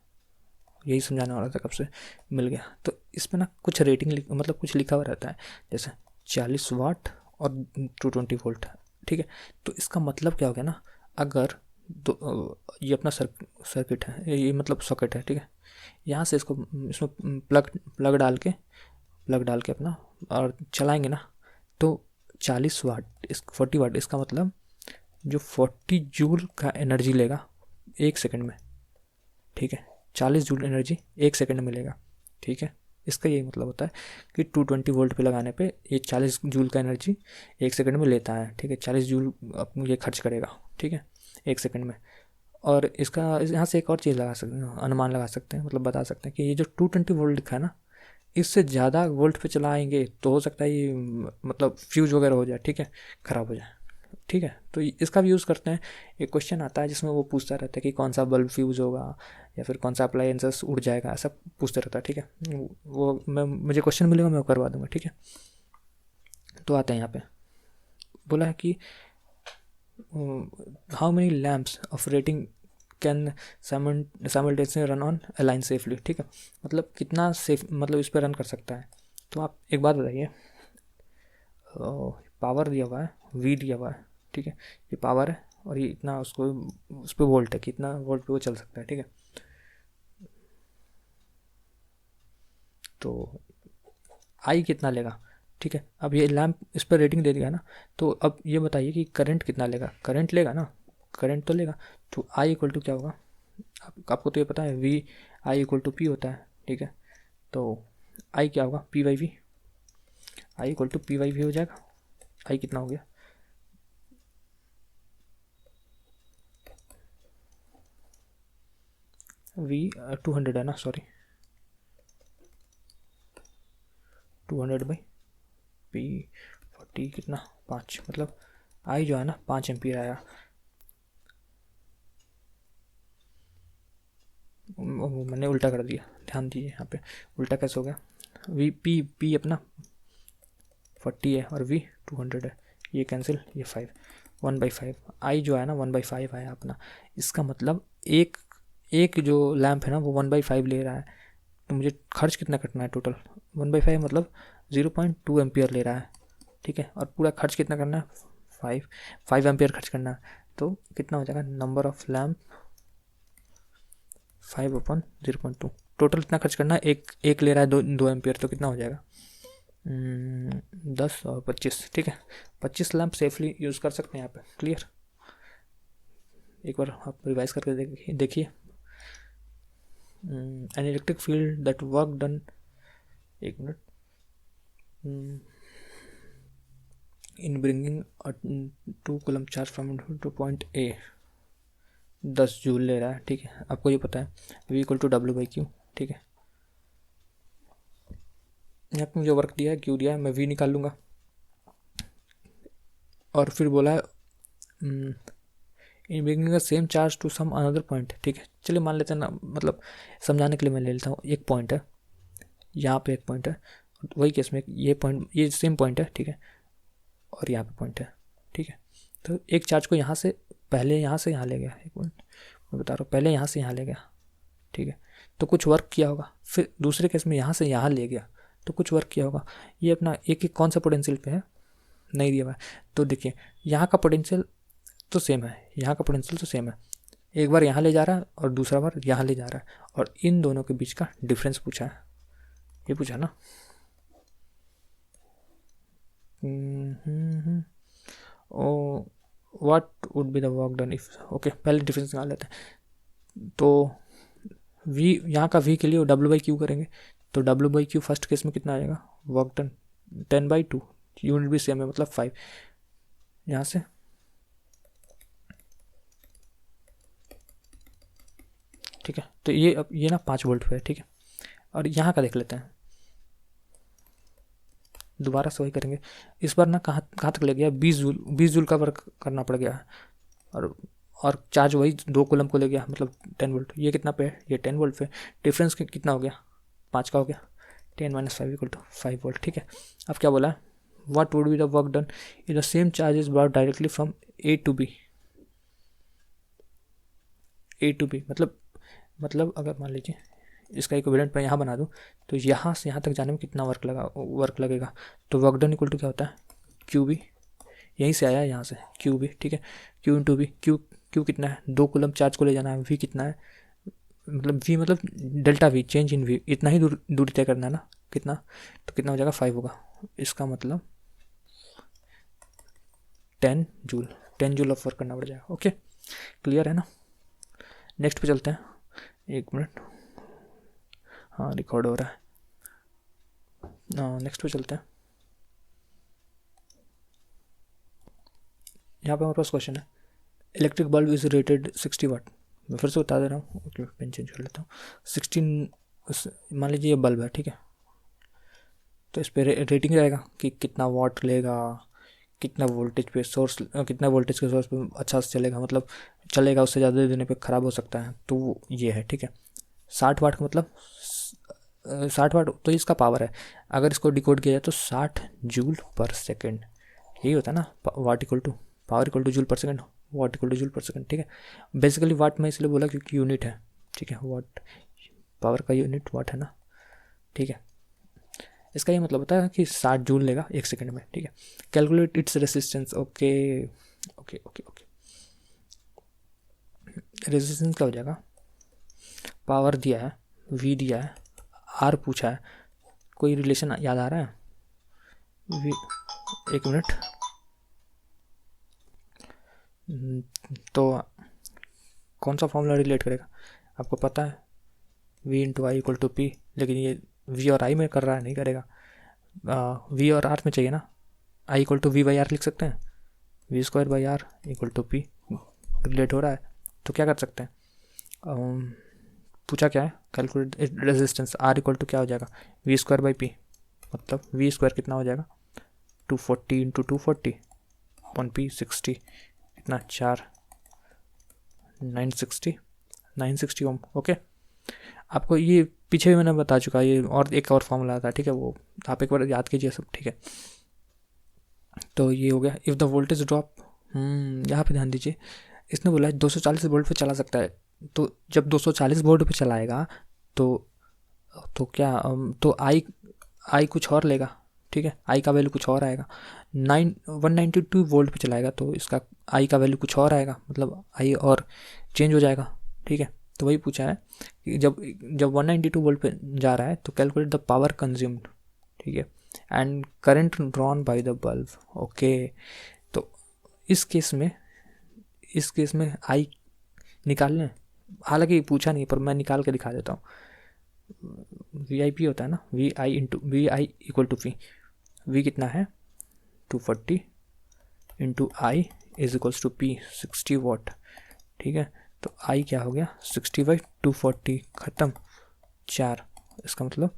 Speaker 1: यही समझाने वाला था कब से, मिल गया। तो इसमें ना कुछ रेटिंग मतलब कुछ लिखा हुआ रहता है, जैसे 40 वाट और 220 वोल्ट, ठीक है। तो इसका मतलब क्या हो गया ना, अगर ये अपना सर्किट है, ये मतलब सॉकेट है, ठीक है। यहाँ से इसको इसमें प्लग डाल के अपना और चलाएंगे ना, तो 40 वाट, 40 वाट, इसका मतलब जो 40 जूल का एनर्जी लेगा 1 सेकंड में, ठीक है। 40 जूल एनर्जी 1 सेकंड में मिलेगा, ठीक है। इसका यही मतलब होता है कि 220 वोल्ट पे लगाने पे ये 40 जूल का एनर्जी 1 सेकंड में लेता है, ठीक है। 40 जूल ये खर्च करेगा, ठीक है, 1 सेकंड में। और इसका यहाँ से एक और चीज़ लगा सकते हैं, अनुमान लगा सकते हैं, मतलब बता सकते हैं कि ये जो 220 वोल्ट लिखा है ना, इससे ज़्यादा वोल्ट पे चलाएंगे तो हो सकता है ये मतलब फ्यूज वगैरह हो जाए, ठीक है, ख़राब हो जाए, ठीक है। तो इसका भी यूज़ करते हैं। एक क्वेश्चन आता है जिसमें वो पूछता रहता है कि कौन सा बल्ब फ्यूज़ होगा या फिर कौन सा अप्लायंसेस उड़ जाएगा, ऐसा पूछता रहता है, ठीक है। वो मुझे क्वेश्चन मिलेगा, मैं वो करवा दूंगा, ठीक है। तो आते हैं यहाँ पे, बोला है कि how many lamps of rating can simultaneously run on a line safely, ठीक है। मतलब कितना सेफ, मतलब इस पर रन कर सकता है। तो आप एक बात बताइए, पावर दिया हुआ है, वी दिया हुआ है, ठीक है, ये पावर है और ये इतना उसको, उस पर वोल्ट है, कितना वोल्ट पे वो चल सकता है, ठीक है। तो आई कितना लेगा, ठीक है। अब ये लैम्प इस पर रेटिंग दे दिया ना, तो अब ये बताइए कि करंट कितना लेगा, करंट लेगा ना, करंट तो लेगा। तो आई इक्वल टू क्या होगा, आपको तो ये पता है, V I equal to P होता है, ठीक है। तो आई क्या होगा, P by V, I equal to P by V हो जाएगा। आई कितना हो गया, वी 200 है ना, सॉरी 200 बाई पी 40 कितना 5, मतलब आई जो है ना 5 एम्पियर आया। मैंने उल्टा कर दिया, ध्यान दीजिए यहाँ पे, उल्टा कैसे हो गया, वी पी अपना 40 है और वी 200 है, ये कैंसिल, ये 5, 1/5, आई जो है ना 1/5 आया अपना। इसका मतलब एक एक जो लैम्प है ना वो 1/5 ले रहा है, तो मुझे खर्च कितना करना है टोटल, 1/5 मतलब 0.2 एम्पियर ले रहा है, ठीक है। और पूरा खर्च कितना करना है, 5 एम्पियर खर्च करना है। तो कितना हो जाएगा, नंबर ऑफ लैम्प 5/0.2, टोटल कितना खर्च करना है, एक ले रहा है 2 एम्पियर, तो कितना हो जाएगा 10 और 25, ठीक है। 25 लैम्प सेफली यूज़ कर सकते हैं यहाँ पे, क्लियर। एक बार आप रिवाइज करके देखिए। An electric field that work done, एक minute, in bringing 2 coulomb charge from to point A, 10 joule ले रहा है, ठीक है। आपको ये पता है V इक्वल टू W/Q, ठीक है। यहाँ पे मुझे वर्क दिया है, क्यू दिया है, मैं V निकाल लूँगा। और फिर बोला है in bringing the same charge to some another point, ठीक है। चलिए मान लेते हैं ना, मतलब समझाने के लिए मैं ले लेता हूँ, एक पॉइंट है यहाँ पे, एक पॉइंट है, वही केस में ये पॉइंट, ये सेम पॉइंट है, ठीक है, और यहाँ पे पॉइंट है, ठीक है। तो एक चार्ज को यहाँ से पहले यहाँ से यहाँ ले गया, एक मिनट मैं बता रहा हूँ, पहले यहाँ से यहाँ ले गया, ठीक है, तो कुछ वर्क किया होगा। फिर दूसरे केस में यहाँ से यहाँ ले गया, तो कुछ वर्क किया होगा। ये अपना एक एक कौन सा पोटेंशियल पे है, नहीं दिया हुआ है। तो देखिए यहाँ का पोटेंशियल तो सेम है, यहाँ का पोटेंशियल तो सेम है, एक बार यहाँ ले जा रहा है और दूसरा बार यहाँ ले जा रहा है, और इन दोनों के बीच का डिफरेंस पूछा है, ये पूछा ना। Oh what would be the work done if, okay पहले डिफरेंस निकाल लेते हैं। तो v, यहाँ का v के लिए W/Q करेंगे, तो W/Q फर्स्ट केस में कितना आएगा, वर्क डन 10/2, यूनिट भी सेम है, मतलब 5, यहाँ से ठीक है। तो ये अब ये ना 5 वोल्ट पे है, ठीक है। और यहाँ का देख लेते हैं, दोबारा से वही करेंगे। इस बार ना कहाँ तक ले गया, 20 जूल का वर्क करना पड़ गया है, और चार्ज वही 2 कूलम को ले गया, मतलब 10 वोल्ट। ये कितना पे है, ये 10 वोल्ट पे। डिफरेंस कितना हो गया, 5 का हो गया। 10 - 5 = 5 वोल्ट, ठीक है। अब क्या बोला, what would be the work done if the same charge is brought directly from A to B. A to B मतलब अगर मान लीजिए इसका इक्विवेलेंट मैं यहाँ बना दूँ तो यहाँ से यहाँ तक जाने में कितना वर्क लगेगा। तो वर्क डन इक्वल टू क्या होता है, क्यू बी। यहीं से आया है, यहाँ से क्यू बी, ठीक है। क्यू इंटू बी, क्यू कितना है, 2 कूलम चार्ज को ले जाना है। वी कितना है, मतलब वी मतलब delta V, change in V, इतना ही दूरी तय करना है ना, कितना, तो कितना हो जाएगा 5 होगा। इसका मतलब 10 जूल ऑफ वर्क करना पड़ जाएगा। ओके, क्लियर है ना। नेक्स्ट पे चलते हैं, 1 मिनट, हाँ रिकॉर्ड हो रहा है। नेक्स्ट पे चलते हैं। यहाँ पे हमारे पास क्वेश्चन है, इलेक्ट्रिक बल्ब इज रेटेड 60 वाट। मैं फिर से बता दे रहा हूँ, ओके पेन चेंज कर लेता हूँ। 16 मान लीजिए ये बल्ब है, ठीक है। तो इस पर रेटिंग रहेगा कि कितना वाट लेगा, कितना वोल्टेज पे सोर्स, कितना वोल्टेज के सोर्स पे अच्छा से चलेगा, मतलब चलेगा, उससे ज़्यादा देने पे ख़राब हो सकता है। तो ये है, ठीक है। 60 वाट का मतलब 60 वाट तो इसका पावर है। अगर इसको डिकोड किया जाए तो 60 जूल पर सेकेंड, यही होता है ना, watt equal to power equal to joule per second, watt equal to joule per second, ठीक है। बेसिकली वाट मैं इसलिए बोला क्योंकि यूनिट है, ठीक है। वाट पावर का यूनिट वाट है ना, ठीक है। इसका ये मतलब होता है कि 60 जूल लेगा 1 सेकेंड में, ठीक है। Calculate its resistance, okay okay okay okay. Resistance क्या हो जाएगा, पावर दिया है, वी दिया है, आर पूछा है, कोई रिलेशन याद आ रहा है, वी, 1 मिनट। तो कौन सा फॉर्मूला रिलेट करेगा, आपको पता है, v into I equal to P, लेकिन ये v और i में कर रहा है, नहीं करेगा। v और r में चाहिए ना, i equal to V by R लिख सकते हैं, v² r equal to P, relate हो रहा है। तो क्या कर सकते हैं, पूछा क्या है, calculate resistance, r equal to क्या हो जाएगा, v² p, मतलब v² कितना हो जाएगा 240 इंटू 240 अपॉन p 60, कितना 4 960 ओम। ओके, आपको ये पीछे भी मैंने बता चुका, ये और एक और फॉर्मूला था, ठीक है, वो आप एक बार याद कीजिए सब, ठीक है। तो ये हो गया, इफ़ द वोल्टेज ड्रॉप, यहाँ पे ध्यान दीजिए, इसने बोला है 240 वोल्ट पे चला सकता है। तो जब 240 वोल्ट पे चलाएगा तो क्या, तो आई कुछ और लेगा, ठीक है, आई का वैल्यू कुछ और आएगा। 192 वोल्ट पे चलाएगा तो इसका आई का वैल्यू कुछ और आएगा, मतलब आई और चेंज हो जाएगा, ठीक है। तो वही पूछा है कि जब 192 वोल्ट पे जा रहा है तो कैलकुलेट द पावर कंज्यूम्ड, ठीक है, and current drawn by the bulb. Okay, तो इस केस में आई निकाल लें, हालांकि पूछा नहीं पर मैं निकाल के दिखा देता हूँ। VIP होता है ना, VI equal to P, V कितना है 240 into I is equals to P 60 watt, ठीक है। तो I क्या हो गया 60/240, ख़त्म 4, इसका मतलब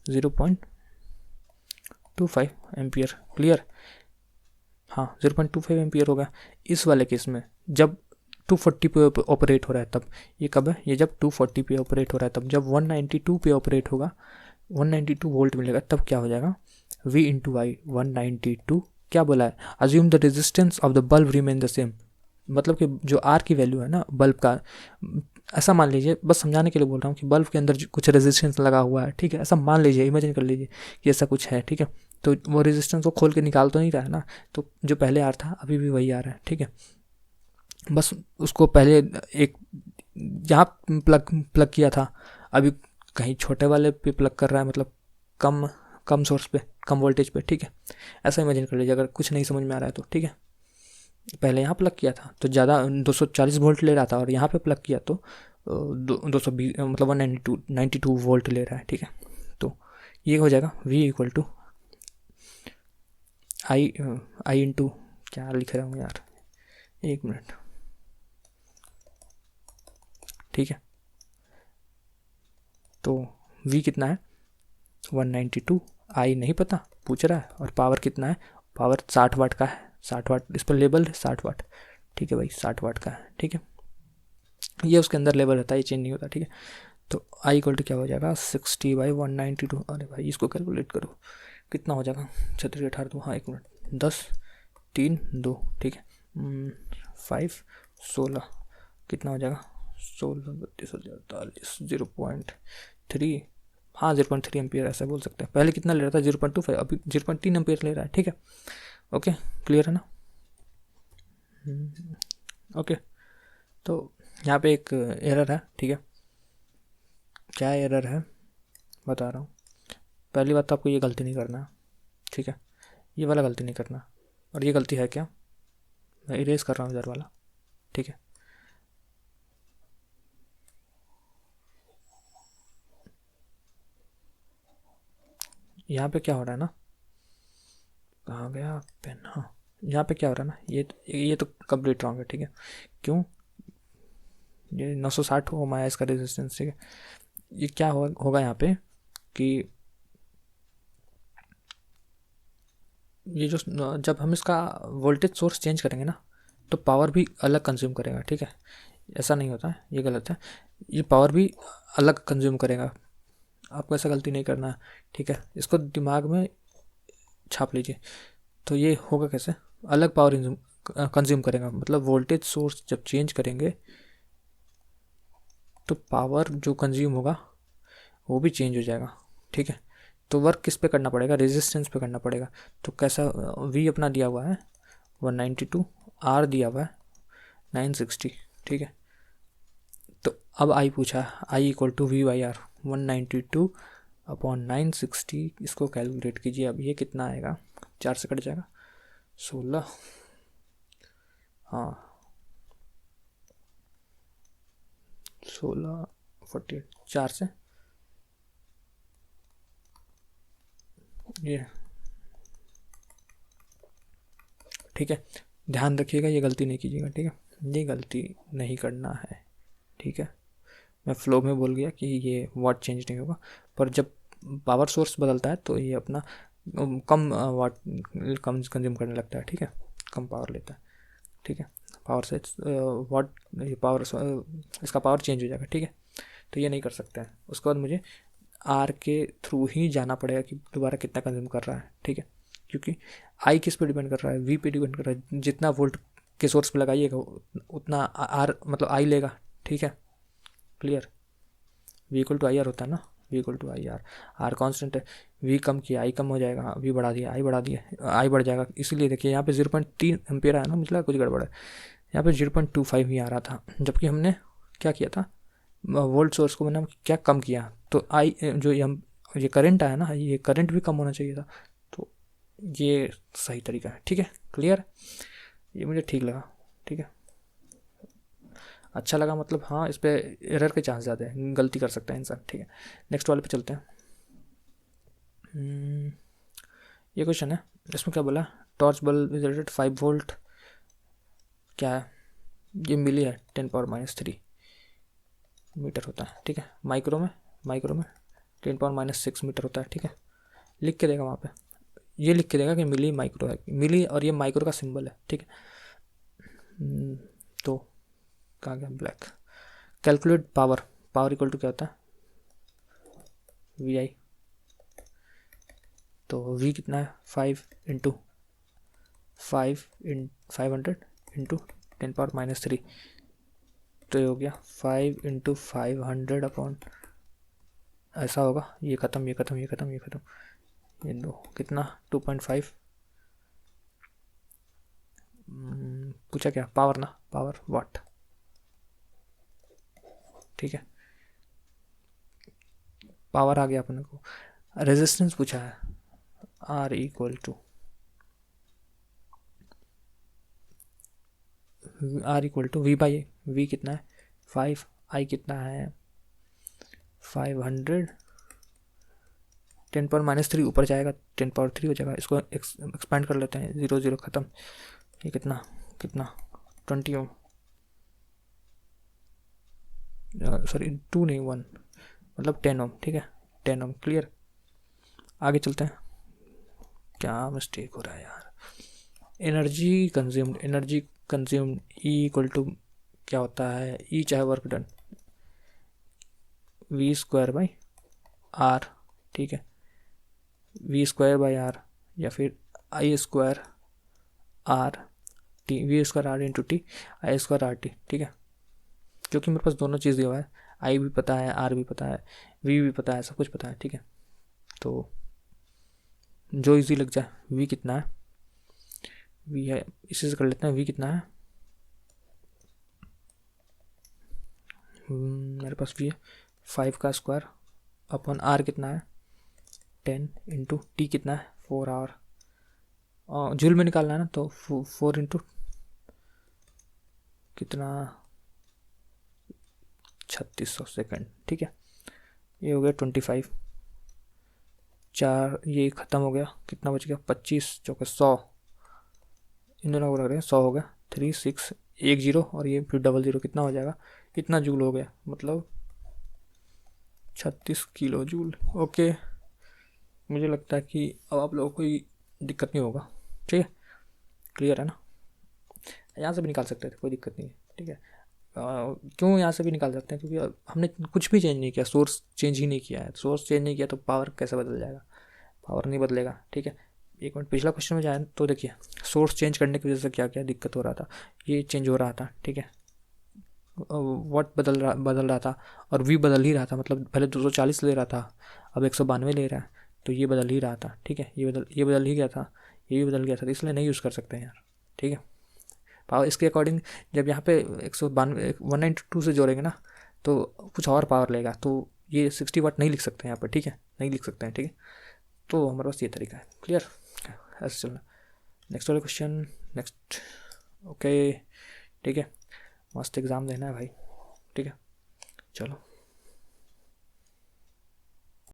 Speaker 1: 0.25 एम्पियर, क्लियर। हाँ 0.25 एम्पियर होगा इस वाले केस में, जब 240 पे ऑपरेट हो रहा है तब। ये कब है, ये जब 240 पे ऑपरेट हो रहा है तब। जब 192 पे ऑपरेट होगा, 192 वोल्ट मिलेगा, तब क्या हो जाएगा V इंटू आई 192, क्या बोला है, assume the resistance of the bulb remain the same, मतलब कि जो R की वैल्यू है ना बल्ब का, ऐसा मान लीजिए, बस समझाने के लिए बोल रहा हूँ कि बल्ब के अंदर कुछ रेजिस्टेंस लगा हुआ है, ठीक है, ऐसा मान लीजिए, इमेजिन कर लीजिए कि ऐसा कुछ है, ठीक है। तो वो रेजिस्टेंस को खोल के निकाल तो नहीं रहा है ना, तो जो पहले R था अभी भी वही आ रहा है, ठीक है। बस उसको पहले एक यहाँ प्लग किया था, अभी कहीं छोटे वाले पे प्लग कर रहा है, मतलब कम सोर्स पे, कम वोल्टेज पे, ठीक है। ऐसा इमेजिन कर लीजिए, अगर कुछ नहीं समझ में आ रहा है तो, ठीक है। पहले यहाँ प्लग किया था तो ज़्यादा 240 वोल्ट ले रहा था, और यहाँ पे प्लग किया तो 220 मतलब 192 वोल्ट ले रहा है, ठीक है। तो ये हो जाएगा V equal to I into, क्या लिख रहा हूँ यार, 1 मिनट, ठीक है। तो V कितना है 192, आई नहीं पता, पूछ रहा है, और पावर कितना है, पावर 60 वाट का है, 60 वाट इस पर लेबल है 60 वाट, ठीक है भाई, 60 वाट का है, ठीक है। ये उसके अंदर लेवल रहता है, ये चेंज नहीं होता, ठीक है। तो आई इक्वल टू क्या हो जाएगा, 60/192। अरे भाई इसको कैलकुलेट करो, कितना हो जाएगा, 36/18 हाँ 1 मिनट, 10 3 2, ठीक है, 5 16, कितना हो जाएगा, 16 32 48 0.3, हाँ 0.3 एम्पियर ऐसा बोल सकते हैं। पहले कितना ले रहा था 0.25, अभी 0.3 एम्पियर ले रहा है, ठीक है। ओके क्लियर है ना। ओके तो यहाँ पे एक एरर है, ठीक है। क्या एरर है बता रहा हूँ। पहली बात तो आपको ये गलती नहीं करना, ठीक है, ये वाला गलती नहीं करना। और ये गलती है क्या, मैं इरेज कर रहा हूँ इधर वाला, ठीक है। यहाँ पे क्या हो रहा है ना, कहाँ गया पेन, हाँ यहाँ पे क्या हो रहा है ना, ये तो कंप्लीट रॉन्ग है, ठीक है। क्यों, ये 960 ओम आया इसका रेजिस्टेंस, ठीक है। ये क्या होगा यहाँ पे कि ये जो जब हम इसका वोल्टेज सोर्स चेंज करेंगे ना, तो पावर भी अलग कंज्यूम करेगा, ठीक है। ऐसा नहीं होता है, ये गलत है, ये पावर भी अलग कंज्यूम करेगा। आपको ऐसा गलती नहीं करना है, ठीक है। इसको दिमाग में छाप लीजिए। तो ये होगा कैसे, अलग पावर कंज्यूम करेगा, मतलब वोल्टेज सोर्स जब चेंज करेंगे तो पावर जो कंज्यूम होगा वो भी चेंज हो जाएगा, ठीक है। तो वर्क किस पे करना पड़ेगा, रेजिस्टेंस पे करना पड़ेगा। तो कैसा, वी अपना दिया हुआ है 192, आर दिया हुआ है 960, ठीक है। तो अब आई पूछा, आई इक्वल टू V/R 192/960, इसको कैलकुलेट कीजिए। अब ये कितना आएगा, 4 से कट जाएगा, 16, हाँ 16 4 से ये, ठीक है। ध्यान रखिएगा, ये गलती नहीं कीजिएगा, ठीक है। ये गलती नहीं करना है, ठीक है। मैं फ्लो में बोल गया कि ये वाट चेंज नहीं होगा, पर जब पावर सोर्स बदलता है तो ये अपना कम वाट कम कंज्यूम करने लगता है, ठीक है, कम पावर लेता है, ठीक है। पावर से वाट, ये पावर इसका पावर चेंज हो जाएगा, ठीक है। तो ये नहीं कर सकते हैं। उसके बाद मुझे आर के थ्रू ही जाना पड़ेगा कि दोबारा कितना कंज्यूम कर रहा है, ठीक है। क्योंकि आई किस पे डिपेंड कर रहा है, वी पे डिपेंड कर रहा है। जितना वोल्ट के सोर्स पे लगाइएगा उतना आर मतलब आई लेगा, ठीक है। Clear, V equal to I R होता है ना, V equal to I R, R constant है, वी कम किया आई कम हो जाएगा, वी बढ़ा दिया आई बढ़ा दिया आई बढ़ जाएगा। इसीलिए देखिए यहाँ पे 0.3 एम्पियर आया ना, मुझे लगा कुछ गड़बड़ है। यहाँ पे 0.25 ही आ रहा था, जबकि हमने क्या किया था, वोल्ट सोर्स को मैंने क्या कम किया, तो आई जो ये करंट आया ना, ये करंट भी कम होना चाहिए था। तो ये सही तरीका है, ठीक है। क्लियर, ये मुझे ठीक लगा, ठीक है, अच्छा लगा, मतलब हाँ इस पर एरर के चांस ज़्यादा है, गलती कर सकता है इंसान, ठीक है। नेक्स्ट वाले पे चलते हैं। ये क्वेश्चन है, इसमें क्या बोला, torch bulb is rated 5 volt, क्या है ये, मिली है 10⁻³ मीटर होता है, ठीक है। माइक्रो में 10⁻⁶ मीटर होता है, ठीक है। लिख के देगा वहाँ पे, ये लिख के देगा कि मिली माइक्रो है, मिली, और ये माइक्रो का सिंबल है, ठीक है। तो कहाँ गया black, calculate power, power equal to क्या होता है, VI। तो V कितना है, 500 इंटू 10⁻⁻3, तो ये हो गया 5 × 500 अपॉन, ऐसा होगा, ये ख़त्म ये ख़त्म ये ख़त्म ये ख़त्म, ये दो कितना 2.5, पूछा क्या, पावर ना, पावर वाट, ठीक है। पावर आ गया अपने को। रेजिस्टेंस पूछा है, R equal to V/A, V कितना है 5, I कितना है 500, 10⁻³ ऊपर जाएगा 10⁻³ हो जाएगा, इसको एक्सपेंड कर लेते हैं, 0 0 ख़त्म, ये कितना कितना 20 ओम, सॉरी 2 नहीं 1, मतलब 10 ओम, ठीक है 10 ओम। क्लियर, आगे चलते हैं। क्या मिस्टेक हो रहा है यार, energy consumed, energy consume E equal to क्या होता है, ई चाहे work done V square by R, ठीक है, वी स्क्वायर बाई आर या फिर I square R T, V square R into T I square R T, ठीक है। क्योंकि मेरे पास दोनों चीज़ दिया हुआ है, आई भी पता है, आर भी पता है, वी भी पता है, सब कुछ पता है, ठीक है। तो जो इजी लग जाए, वी कितना है, वी है, इसी से कर लेते हैं, वी कितना है, मेरे पास वी है 5 का स्क्वायर अपन आर कितना है 10 इंटू टी कितना है 4 आवर, जूल में निकालना है ना, तो 4 इंटू कितना 3600 सेकेंड, ठीक है। ये हो गया 25, 4 ये ख़त्म हो गया, कितना बच गया 25 चौके 100, इन दोनों को रख रहे हैं 100 हो गया, 3 6 1 0 और ये फिर 00 कितना हो जाएगा, कितना जूल हो गया, मतलब 36 किलो जूल। ओके, मुझे लगता है कि अब आप लोगों को कोई दिक्कत नहीं होगा, ठीक है, क्लियर है ना। यहाँ से भी निकाल सकते थे, कोई दिक्कत नहीं है, ठीक है। क्यों यहाँ से भी निकाल सकते हैं, क्योंकि हमने कुछ भी चेंज नहीं किया, सोर्स चेंज ही नहीं किया है, सोर्स चेंज नहीं किया तो पावर कैसे बदल जाएगा, पावर नहीं बदलेगा, ठीक है। एक मिनट पिछला क्वेश्चन में जाए तो देखिए, सोर्स चेंज करने की वजह से क्या क्या दिक्कत हो रहा था, ये चेंज हो रहा था, ठीक है, वॉट बदल रहा था और वी बदल ही रहा था, मतलब पहले 240 ले रहा था, अब 192 ले रहा है, तो ये बदल ही रहा था, ठीक है, ये बदल ही गया था, ये भी बदल गया था, तो इसलिए नहीं यूज़ कर सकते हैं यार, ठीक है। पावर इसके अकॉर्डिंग जब यहाँ पे 192 192 से जोड़ेंगे ना तो कुछ और पावर लेगा, तो ये 60 वाट नहीं लिख सकते हैं यहाँ पर, ठीक है, नहीं लिख सकते हैं, ठीक है। तो हमारे पास ये तरीका है, क्लियर, ऐसे चलना। नेक्स्ट वाला क्वेश्चन, नेक्स्ट, ओके, ठीक है, मस्त एग्ज़ाम देना है भाई, ठीक है, चलो।